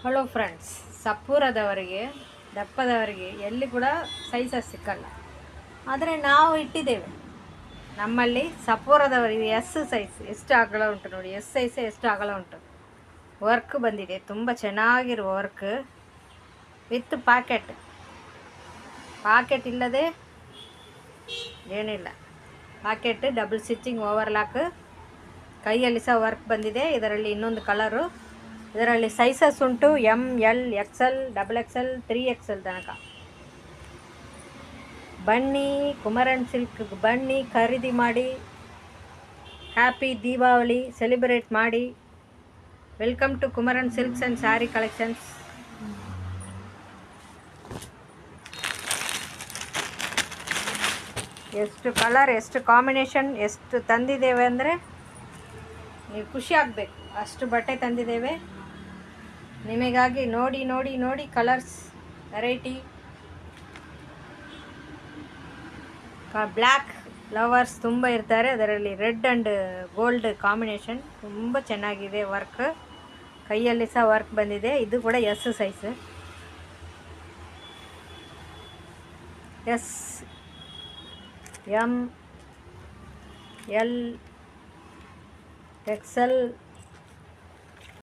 Hello friends, ಸಪೂರದವರಿಗೆ ದಪ್ಪದವರಿಗೆ ಎಲ್ಲಿ ಕೂಡ sizes ಸಿಕ್ಕಲ್ಲ. ಆದರೆ ನಾವು ಇಟ್ಟಿದ್ದೇವೆ ನಮ್ಮಲ್ಲಿ ಸಪೂರದವರಿಗೆ ಎಸ್ ಸೈಜ್ ಎಷ್ಟು ಅಗಲ ಉಂಟು ನೋಡಿ. ಎಸ್ ಸೈಜ್ ಎಷ್ಟು ಅಗಲ ಉಂಟು. ವರ್ಕ್ ಬಂದಿದೆ, ತುಂಬ ಚೆನ್ನಾಗಿರುವ ವರ್ಕ್ ವಿತ್ ಪಾಕೆಟ್ ಇಲ್ಲದೆ ಏನಿಲ್ಲ. ಪಾಕೆಟ್ ಡಬಲ್ ಸ್ಟಿಚಿಂಗ್ ಓವರ್ಲಾಕ್, ಕೈಯಲ್ಲಿ ಸಹ ವರ್ಕ್ ಬಂದಿದೆ. ಇದರಲ್ಲಿ ಇನ್ನೊಂದು ಕಲರು. ಇದರಲ್ಲಿ ಸೈಜಸ್ ಉಂಟು M, L, XL, XXL, 3XL ತನಕ. ಬನ್ನಿ ಕುಮರನ್ ಸಿಲ್ಕ್, ಬನ್ನಿ ಖರೀದಿ ಮಾಡಿ. ಹ್ಯಾಪಿ ದೀಪಾವಳಿ ಸೆಲೆಬ್ರೇಟ್ ಮಾಡಿ. Welcome to Kumaran silks and sari collections. ಎಷ್ಟು ಕಲರ್, ಎಷ್ಟು ಕಾಂಬಿನೇಷನ್, ಎಷ್ಟು ತಂದಿದ್ದೇವೆ ಅಂದರೆ ನೀವು ಖುಷಿ ಆಗಬೇಕು. ಅಷ್ಟು ಬಟ್ಟೆ ತಂದಿದ್ದೇವೆ ನಿಮಗಾಗಿ. ನೋಡಿ ನೋಡಿ ನೋಡಿ ಕಲರ್ಸ್, ವೆರೈಟಿ. ಬ್ಲ್ಯಾಕ್ ಲವರ್ಸ್ ತುಂಬ ಇರ್ತಾರೆ. ಅದರಲ್ಲಿ ರೆಡ್ ಆ್ಯಂಡ್ ಗೋಲ್ಡ್ ಕಾಂಬಿನೇಷನ್ ತುಂಬ ಚೆನ್ನಾಗಿದೆ. ವರ್ಕ್ ಕೈಯಲ್ಲಿ ಸಹ ವರ್ಕ್ ಬಂದಿದೆ. ಇದು ಕೂಡ S size. S, M, L, XL,